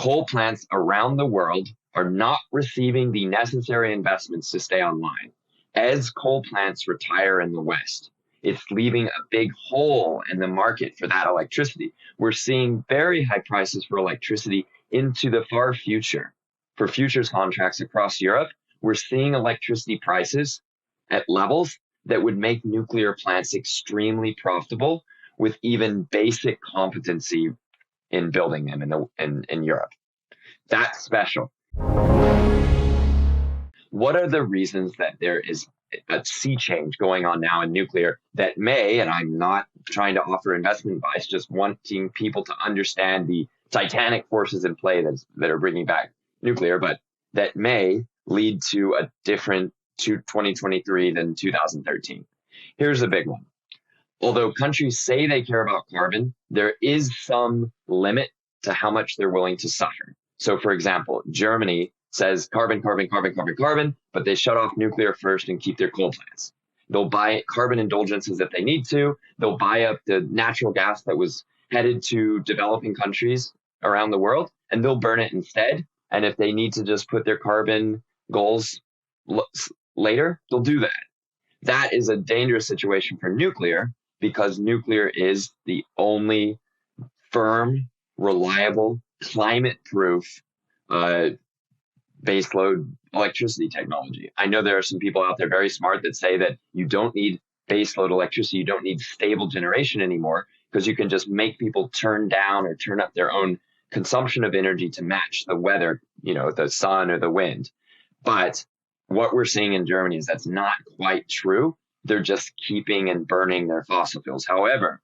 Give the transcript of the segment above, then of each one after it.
Coal plants around the world are not receiving the necessary investments to stay online. As coal plants retire in the West, it's leaving a big hole in the market for that electricity. We're seeing very high prices for electricity into the far future. For futures contracts across Europe, we're seeing electricity prices at levels that would make nuclear plants extremely profitable with even basic competency in building them in Europe. That's special. What are the reasons that there is a sea change going on now in nuclear that may, and I'm not trying to offer investment advice, just wanting people to understand the Titanic forces in play that are bringing back nuclear, but that may lead to a different 2023 than 2013. Here's a big one. Although countries say they care about carbon, there is some limit to how much they're willing to suffer. So, for example, Germany says carbon, but they shut off nuclear first and keep their coal plants. They'll buy carbon indulgences if they need to. They'll buy up the natural gas that was headed to developing countries around the world, and they'll burn it instead. And if they need to just put their carbon goals later, they'll do that. That is a dangerous situation for nuclear because nuclear is the only firm, reliable, climate-proof baseload electricity technology. I know there are some people out there very smart that say that you don't need baseload electricity, you don't need stable generation anymore because you can just make people turn down or turn up their own consumption of energy to match the weather, the sun or the wind. But what we're seeing in Germany is that's not quite true. They're just keeping and burning their fossil fuels. However,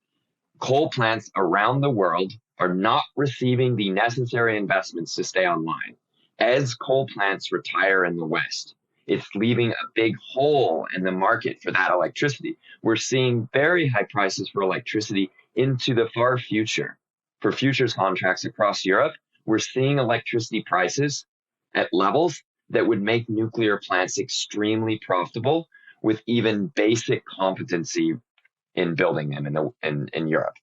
coal plants around the world are not receiving the necessary investments to stay online. As coal plants retire in the West, it's leaving a big hole in the market for that electricity. We're seeing very high prices for electricity into the far future. For futures contracts across Europe, we're seeing electricity prices at levels that would make nuclear plants extremely profitable with even basic competency in building them in Europe.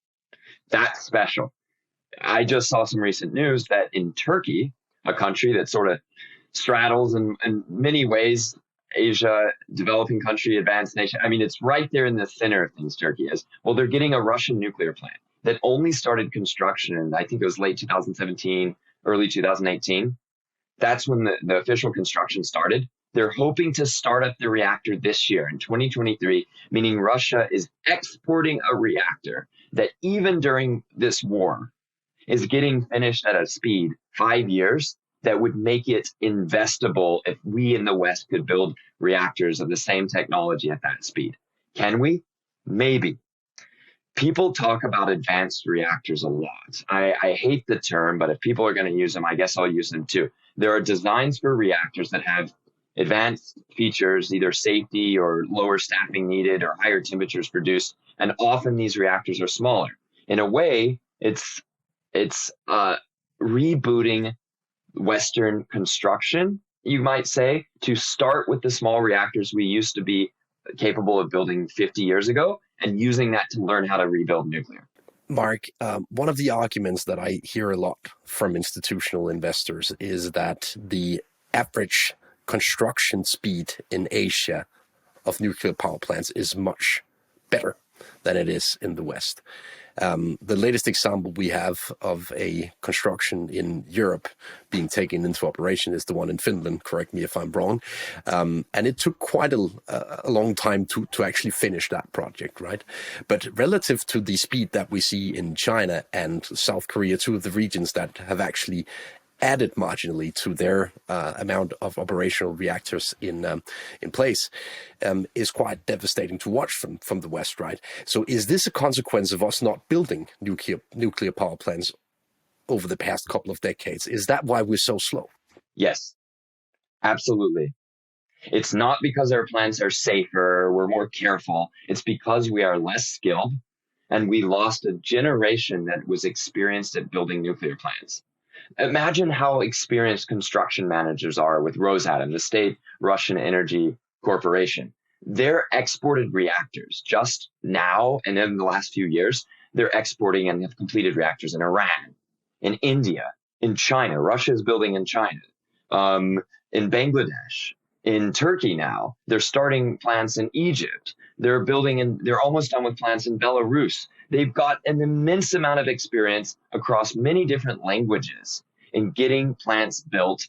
That's special. I just saw some recent news that in Turkey, a country that sort of straddles in many ways Asia, developing country, advanced nation. I mean, it's right there in the center of things, Turkey is. Well, they're getting a Russian nuclear plant that only started construction in, I think it was late 2017, early 2018. That's when the official construction started. They're hoping to start up the reactor this year in 2023, meaning Russia is exporting a reactor that even during this war is getting finished at a speed 5 years that would make it investable if we in the West could build reactors of the same technology at that speed. Can we? Maybe. People talk about advanced reactors a lot. I hate the term, but if people are going to use them, I guess I'll use them too. There are designs for reactors that have advanced features, either safety or lower staffing needed or higher temperatures produced. And often these reactors are smaller. In a way, it's rebooting Western construction, you might say, to start with the small reactors we used to be capable of building 50 years ago and using that to learn how to rebuild nuclear. Mark, one of the arguments that I hear a lot from institutional investors is that the average construction speed in Asia of nuclear power plants is much better than it is in the West. The latest example we have of a construction in Europe being taken into operation is the one in Finland, correct me if I'm wrong. And it took quite a long time to actually finish that project, right? But relative to the speed that we see in China and South Korea, two of the regions that have actually added marginally to their amount of operational reactors in place, is quite devastating to watch from the West, right? So is this a consequence of us not building nuclear power plants over the past couple of decades? Is that why we're so slow? Yes, absolutely. It's not because our plants are safer, we're more careful. It's because we are less skilled and we lost a generation that was experienced at building nuclear plants. Imagine how experienced construction managers are with Rosatom, the state Russian energy corporation. They're exported reactors just now, and in the last few years, they're exporting and have completed reactors in Iran, in India, in China. Russia is building in China, in Bangladesh, in Turkey now. They're starting plants in Egypt. They're almost done with plants in Belarus. They've got an immense amount of experience across many different languages in getting plants built,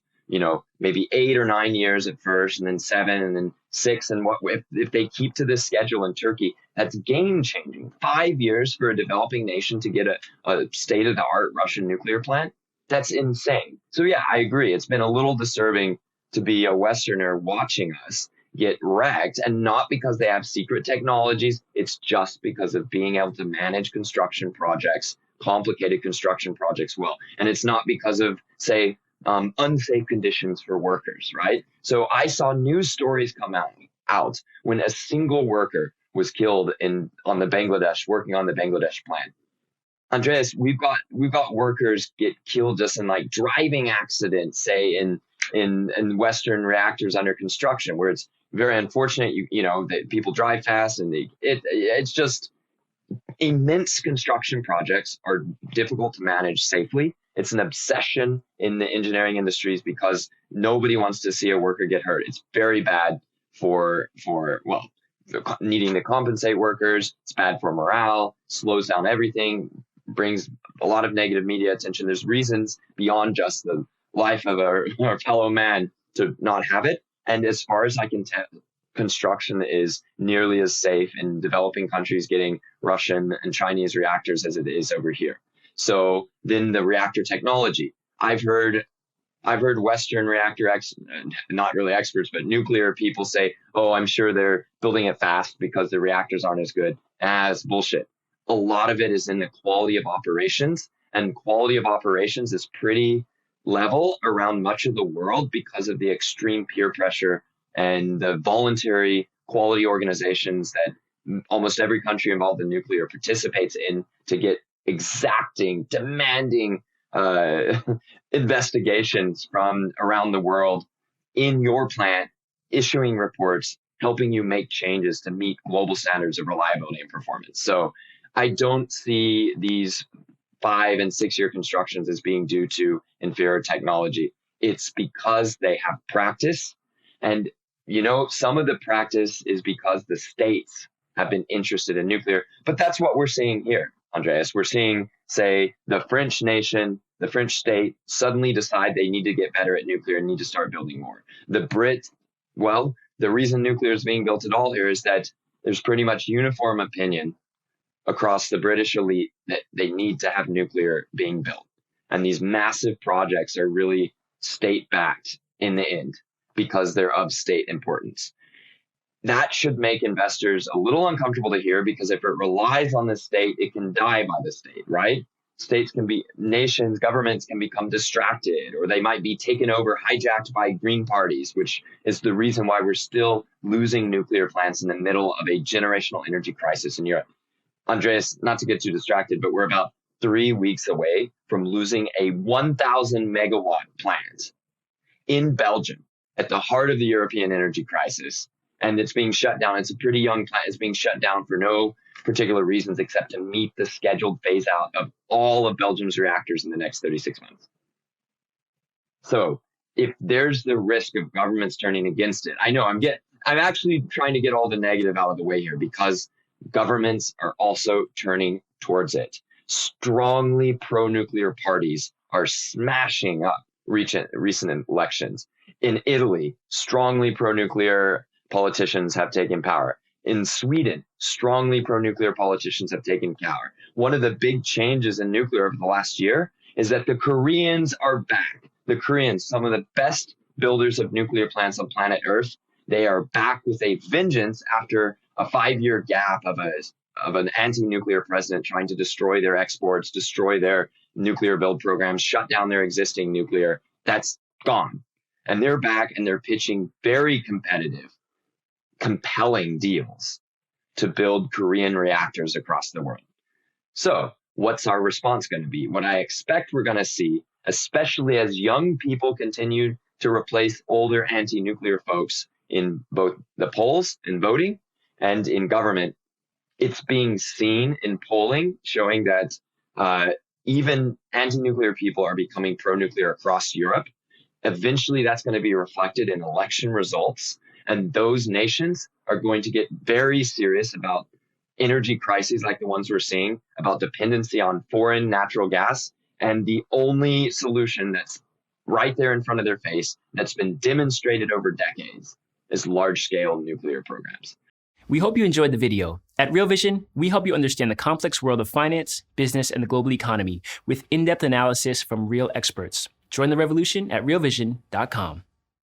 maybe 8 or 9 years at first, and then 7, and then 6. And if they keep to this schedule in Turkey, that's game changing. 5 years for a developing nation to get a state of the art Russian nuclear plant. That's insane. So yeah, I agree. It's been a little disturbing to be a Westerner watching us get wrecked, and not because they have secret technologies. It's just because of being able to manage construction projects, complicated construction projects well. And it's not because of, say, unsafe conditions for workers, right? So I saw news stories come out when a single worker was killed on the Bangladesh, working on the Bangladesh plant. Andreas, we've got workers get killed just in like driving accidents, say in Western reactors under construction, where it's very unfortunate. That people drive fast, and it's just immense. Construction projects are difficult to manage safely. It's an obsession in the engineering industries because nobody wants to see a worker get hurt. It's very bad for needing to compensate workers. It's bad for morale, slows down everything, brings a lot of negative media attention. There's reasons beyond just the life of our fellow man to not have it. And as far as I can tell, construction is nearly as safe in developing countries getting Russian and Chinese reactors as it is over here. So then the reactor technology, I've heard Western reactor not really experts, but nuclear people say, oh, I'm sure they're building it fast because the reactors aren't as good. That's bullshit. A lot of it is in the quality of operations, and quality of operations is pretty level around much of the world because of the extreme peer pressure and the voluntary quality organizations that almost every country involved in nuclear participates in to get exacting, demanding investigations from around the world in your plant, issuing reports, helping you make changes to meet global standards of reliability and performance. So I don't see these 5 and 6 year constructions as being due to inferior technology. It's because they have practice. And, some of the practice is because the states have been interested in nuclear. But that's what we're seeing here, Andreas. We're seeing, say, the French nation, the French state suddenly decide they need to get better at nuclear and need to start building more. The Brits, the reason nuclear is being built at all here is that there's pretty much uniform opinion across the British elite that they need to have nuclear being built. And these massive projects are really state-backed in the end because they're of state importance. That should make investors a little uncomfortable to hear, because if it relies on the state, it can die by the state, right? Nations, governments can become distracted, or they might be taken over, hijacked by green parties, which is the reason why we're still losing nuclear plants in the middle of a generational energy crisis in Europe. Andreas, not to get too distracted, but we're about 3 weeks away from losing a 1,000 megawatt plant in Belgium at the heart of the European energy crisis. And it's being shut down. It's a pretty young plant. It's being shut down for no particular reasons except to meet the scheduled phase out of all of Belgium's reactors in the next 36 months. So if there's the risk of governments turning against it, I know I'm actually trying to get all the negative out of the way here, because governments are also turning towards it. Strongly pro-nuclear parties are smashing up recent elections. In Italy, strongly pro-nuclear politicians have taken power. In Sweden, strongly pro-nuclear politicians have taken power. One of the big changes in nuclear over the last year is that the Koreans are back. The Koreans, some of the best builders of nuclear plants on planet Earth, they are back with a vengeance after a 5-year gap of an anti-nuclear president trying to destroy their exports, destroy their nuclear build programs, shut down their existing nuclear. That's gone. And they're back, and they're pitching very competitive, compelling deals to build Korean reactors across the world. So what's our response going to be? What I expect we're going to see, especially as young people continue to replace older anti-nuclear folks in both the polls, in voting, and in government, it's being seen in polling showing that even anti-nuclear people are becoming pro-nuclear across Europe. Eventually, that's going to be reflected in election results. And those nations are going to get very serious about energy crises like the ones we're seeing, about dependency on foreign natural gas. And the only solution that's right there in front of their face, that's been demonstrated over decades, is large-scale nuclear programs. We hope you enjoyed the video. At Real Vision, we help you understand the complex world of finance, business, and the global economy with in-depth analysis from real experts. Join the revolution at realvision.com.